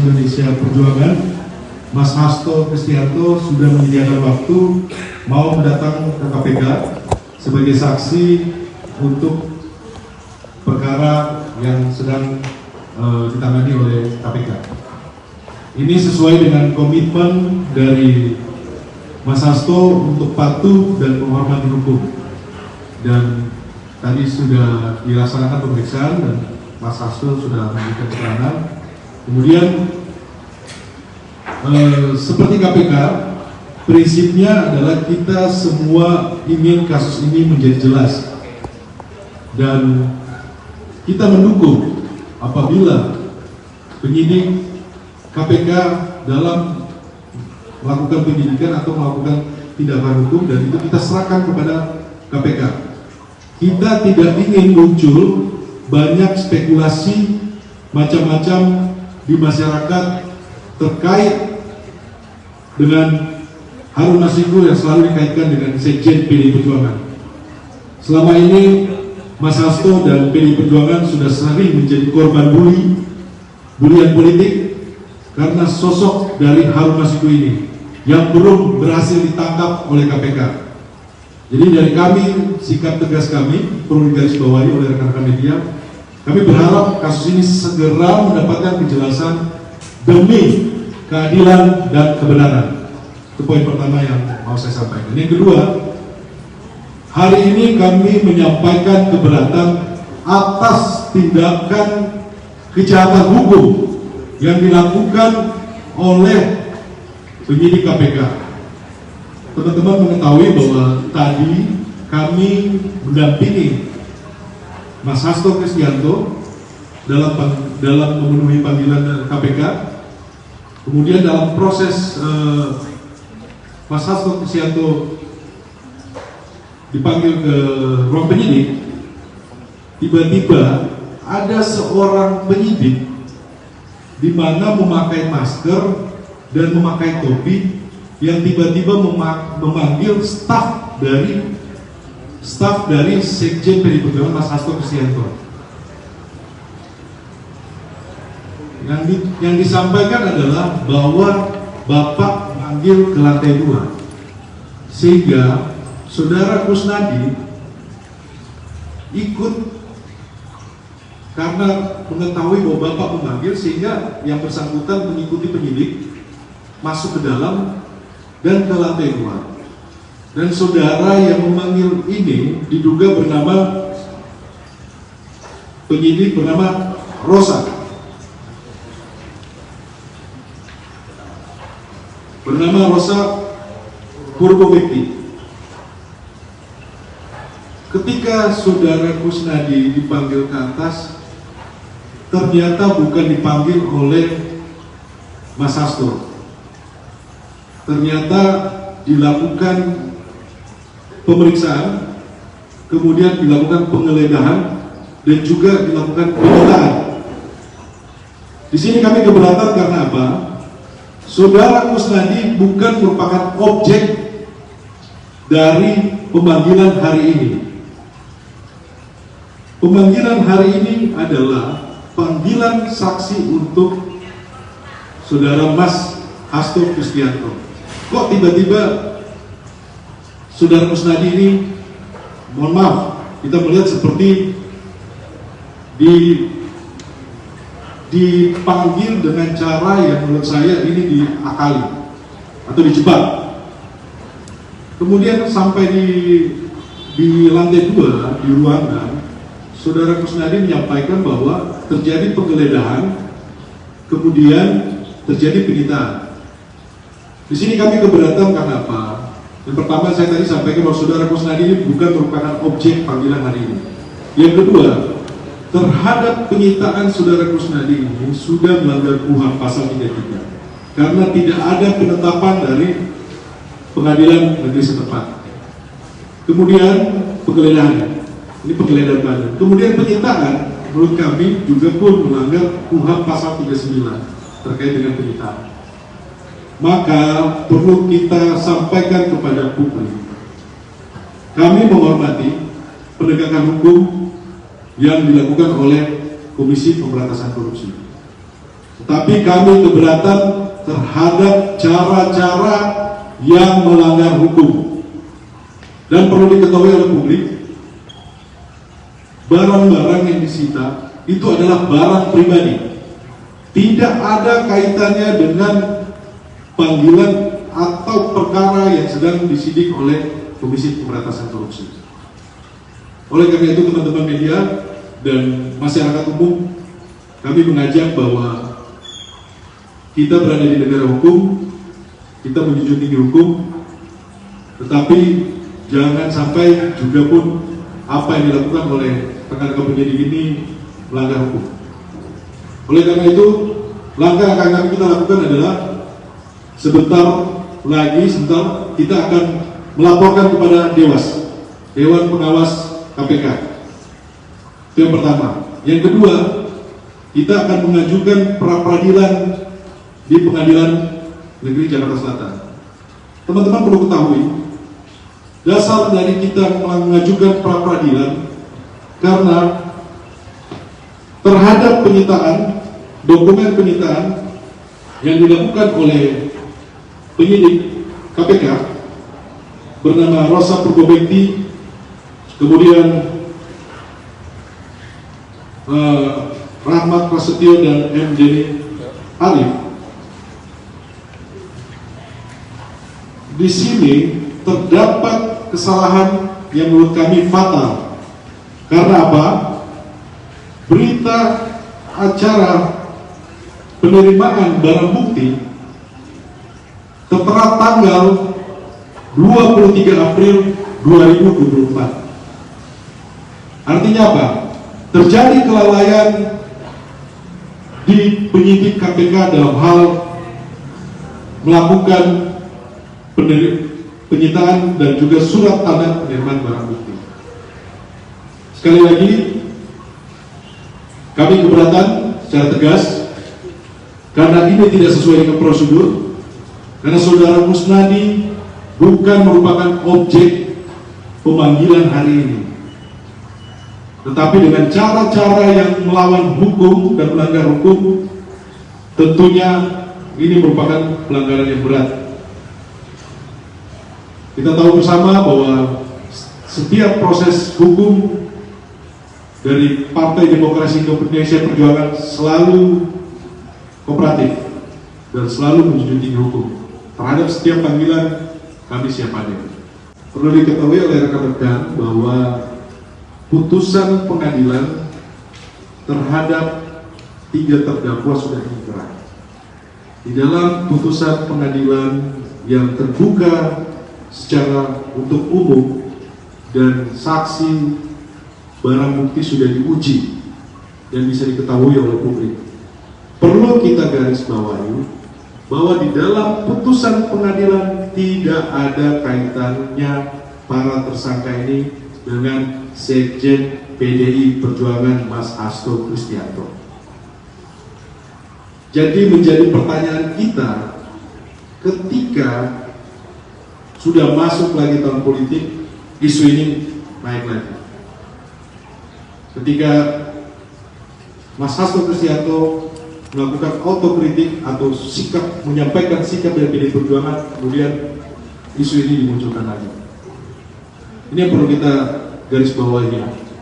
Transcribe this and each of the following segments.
Indonesia Perjuangan, Mas Hasto Kristianto sudah menyediakan waktu mau mendatang ke KPK sebagai saksi untuk perkara yang sedang ditangani oleh KPK. Ini sesuai dengan komitmen dari Mas Hasto untuk patuh dan menghormati hukum. Dan tadi sudah dilaksanakan pemeriksaan dan Mas Hasto sudah memberikan keterangan. Kemudian seperti KPK, prinsipnya adalah kita semua ingin kasus ini menjadi jelas dan kita mendukung apabila penyidik KPK dalam melakukan penyidikan atau melakukan tindakan hukum dan itu kita serahkan kepada KPK. Kita tidak ingin muncul banyak spekulasi macam-macam di masyarakat terkait dengan Harun Masiku yang selalu dikaitkan dengan Sekjen PDI Perjuangan. Selama ini Mas Hasto dan PDI Perjuangan sudah sering menjadi korban bulian politik karena sosok dari Harun Masiku ini yang belum berhasil ditangkap oleh KPK. Jadi dari kami, sikap tegas kami perlu digarisbawahi oleh rekan-rekan media. Kami berharap kasus ini segera mendapatkan kejelasan demi keadilan dan kebenaran. Itu poin pertama yang mau saya sampaikan. Yang kedua, hari ini kami menyampaikan keberatan atas tindakan kejahatan hukum yang dilakukan oleh penyidik KPK. Teman-teman mengetahui bahwa tadi kami mendampingi Mas Hasto Kristianto dalam memenuhi panggilan KPK. Kemudian dalam proses Mas Hasto Kristianto dipanggil ke ruang penyidik, tiba-tiba ada seorang penyidik di mana memakai masker dan memakai topi yang tiba-tiba memanggil staf dari Sekjen PDI Perjuangan Mas Hasto Kristianto. Yang disampaikan adalah bahwa Bapak manggil ke lantai 2 sehingga Saudara Kusnadi ikut karena mengetahui bahwa Bapak memanggil, sehingga yang bersangkutan mengikuti penyidik masuk ke dalam dan ke lantai 2. Dan saudara yang memanggil ini diduga bernama penyidik bernama Rosa. Bernama Rosa Purwowati. Ketika saudara Kusnadi dipanggil ke atas, ternyata bukan dipanggil oleh Mas Hasto. Ternyata dilakukan pemeriksaan, kemudian dilakukan penggeledahan dan juga dilakukan penyitaan. Di sini kami keberatan karena apa? Saudara Kusnadi bukan merupakan objek dari pemanggilan hari ini. Pemanggilan hari ini adalah panggilan saksi untuk saudara Mas Hasto Kristianto. Kok tiba-tiba saudara Kusnadi ini, mohon maaf, kita melihat seperti dipanggil dengan cara yang menurut saya ini diakali atau dijebak. Kemudian sampai di lantai 2 di ruangan, saudara Kusnadi menyampaikan bahwa terjadi penggeledahan, kemudian terjadi penyitaan. Di sini kami keberatan karena apa? Yang pertama, saya tadi sampaikan bahwa saudara Kusnadi ini bukan merupakan objek panggilan hari ini. Yang kedua, terhadap penyitaan saudara Kusnadi ini sudah melanggar KUHP pasal 33 karena tidak ada penetapan dari pengadilan negeri setempat. Kemudian penggeledahan, ini penggeledahan badan. Kemudian penyitaan menurut kami juga pun melanggar KUHP pasal 39 terkait dengan penyitaan. Maka perlu kita sampaikan kepada publik, kami menghormati penegakan hukum yang dilakukan oleh Komisi Pemberantasan Korupsi. Tetapi kami keberatan terhadap cara-cara yang melanggar hukum. Dan perlu diketahui oleh publik, barang-barang yang disita itu adalah barang pribadi. Tidak ada kaitannya dengan panggilan atau perkara yang sedang disidik oleh Komisi Pemberantasan Korupsi. Oleh karena itu teman-teman media dan masyarakat umum, kami mengajak bahwa kita berada di negara hukum, kita menjunjung tinggi hukum, tetapi jangan sampai juga pun apa yang dilakukan oleh rekan-rekan penyidik ini melanggar hukum. Oleh karena itu, langkah yang akan kita lakukan adalah sebentar lagi kita akan melaporkan kepada Dewan Pengawas KPK. Itu yang pertama. Yang kedua, kita akan mengajukan pra-peradilan di Pengadilan Negeri Jakarta Selatan. Teman-teman perlu ketahui, dasar dari kita mengajukan pra-peradilan karena terhadap penyitaan, dokumen penyitaan yang dilakukan oleh penyidik KPK bernama Rosa Purwobekti, kemudian Rahmat Prasetyo dan M. Jeni Alif. Di sini terdapat kesalahan yang menurut kami fatal. Karena apa? Berita acara penerimaan barang bukti tertera tanggal 23 April 2024. Artinya apa? Terjadi kelalaian di penyidik KPK dalam hal melakukan penyitaan dan juga surat tanda penerimaan barang bukti. Sekali lagi, kami keberatan secara tegas karena ini tidak sesuai dengan prosedur, karena saudara Kusnadi bukan merupakan objek pemanggilan hari ini, tetapi dengan cara-cara yang melawan hukum dan melanggar hukum, tentunya ini merupakan pelanggaran yang berat. Kita tahu bersama bahwa setiap proses hukum dari Partai Demokrasi Indonesia Perjuangan selalu kooperatif dan selalu menjunjung tinggi hukum. Terhadap setiap panggilan kami siap hadir. Perlu diketahui oleh rekan-rekan bahwa putusan pengadilan terhadap 3 terdakwa sudah ingkrah. Di dalam putusan pengadilan yang terbuka secara untuk umum dan saksi barang bukti sudah diuji dan bisa diketahui oleh publik. Perlu kita garis bawahi bahwa di dalam putusan pengadilan tidak ada kaitannya para tersangka ini dengan Sekjen PDI Perjuangan Mas Hasto Kristianto. Jadi menjadi pertanyaan kita ketika sudah masuk lagi tahun politik, isu ini naik lagi. Ketika Mas Hasto Kristianto melakukan autokritik atau menyampaikan sikap dari PDI Perjuangan, kemudian isu ini dimunculkan lagi. Ini yang perlu kita garis bawahi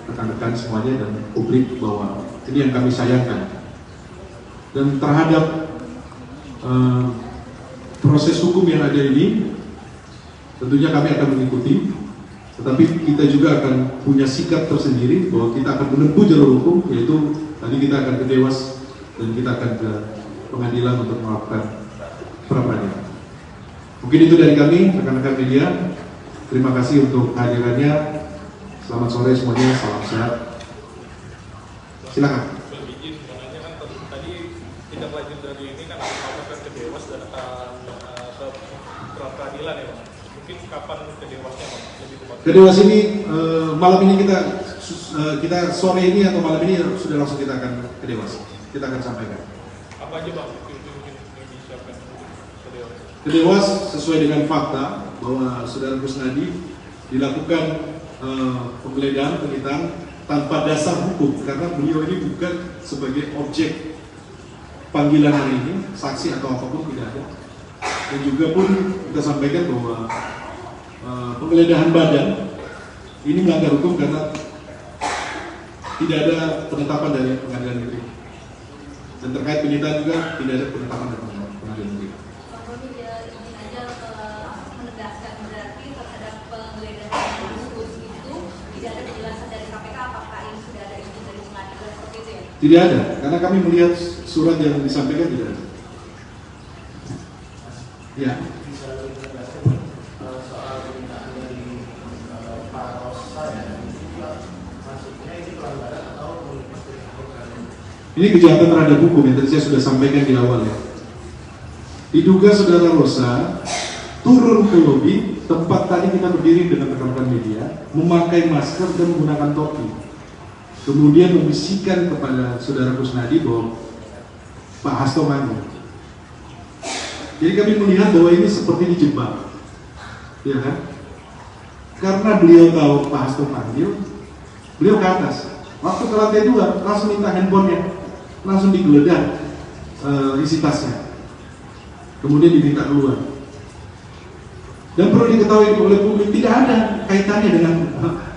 rekan-rekan semuanya dan publik, bahwa ini yang kami sayangkan. Dan terhadap proses hukum yang ada ini, tentunya kami akan mengikuti, tetapi kita juga akan punya sikap tersendiri bahwa kita akan menempuh jalur hukum, yaitu tadi kita akan ke Dewas dan kita akan ke pengadilan untuk melakukan pra-peradilan. Mungkin itu dari kami, rekan-rekan media. Terima kasih untuk kehadirannya. Selamat sore semuanya, salam sehat. Silakan. Izin, kan tadi tindak lanjut dari ini kan akan ke Dewas dan akan ke pra-peradilan ya, Pak. Mungkin kapan ke Dewasnya, Pak? Lebih tepat. Ke Dewas ini malam ini kita sore ini atau malam ini sudah langsung kita akan ke Dewas. Kita akan sampaikan. Apa aja, Bang, mungkin yang disiapkan ke Dewas? Ke Dewas sesuai dengan fakta bahwa saudara Kusnadi dilakukan penggeledahan, penyitaan tanpa dasar hukum, karena beliau ini bukan sebagai objek panggilan hari ini, saksi atau apapun tidak ada. Dan juga pun kita sampaikan bahwa penggeledahan badan ini melanggar hukum karena tidak ada penetapan dari pengadilan negeri. Dan terkait penyitaan juga tidak ada penetapan dari pengadilan negeri. Ingin aja menegaskan berarti terhadap penggeledahan kasus itu tidak ada penjelasan dari KPK apakah ini sudah ada izin dari pengadilan seperti itu ya? Tidak ada, karena kami melihat surat yang disampaikan tidak ada. Ya. Bisa lebih menegaskan soal permintaan dari Pak Rosa ya, maksudnya ini pelanggaran atau melepas dari hukum? Ini kejahatan terhadap hukum yang tadi saya sudah sampaikan di awal ya. Diduga saudara Rosa turun ke lobi tempat tadi kita berdiri dengan rekan-rekan media, memakai masker dan menggunakan topi. Kemudian membisikkan kepada saudara Kusnadi bahwa Pak Hasto manggung. Jadi kami melihat bahwa ini seperti dijebak, ya kan? Karena beliau tahu Pak Hasto panggil, beliau ke atas. Waktu ke lantai 2 langsung minta handphonenya, langsung digeledah isi tasnya. Kemudian diminta keluar. Dan perlu diketahui oleh publik tidak ada kaitannya dengan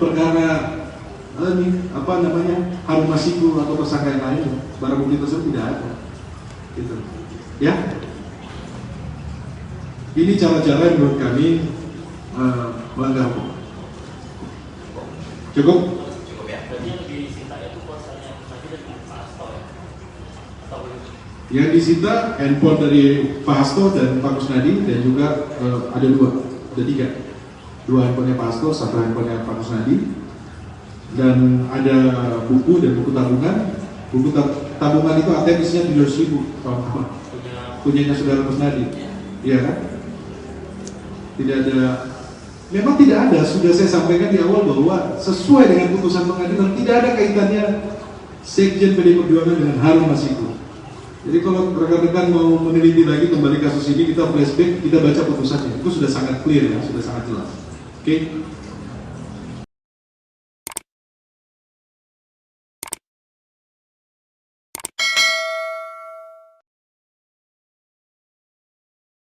perkara Harun Masiku atau tersangka yang lain. Barang bukti tersebut tidak ada. Gitu. Ya. Ini cara-cara yang menurut kami melanggar hukum. Cukup? Cukup ya. Berarti yang disita itu kuasanya Kusnadi dan Pak Hasto ya? Atau belum? Yang disita handphone dari Pak Hasto dan Pak Kusnadi dan juga ada 3 handphonenya Pak Hasto, 1 handphonenya Pak Kusnadi, dan ada buku dan buku tabungan. Buku tabungan itu ATM isinya 700.000 kawan-kawan. Punyanya saudara Kusnadi, iya kan? Tidak ada, memang tidak ada. Sudah saya sampaikan di awal bahwa sesuai dengan putusan pengadilan tidak ada kaitannya Sekjen PD Perjuangan dengan Harun Masiku. Jadi kalau rekan-rekan mau meneliti lagi kembali kasus ini, kita flashback, kita baca putusannya, itu sudah sangat clear ya, sudah sangat jelas. Oke?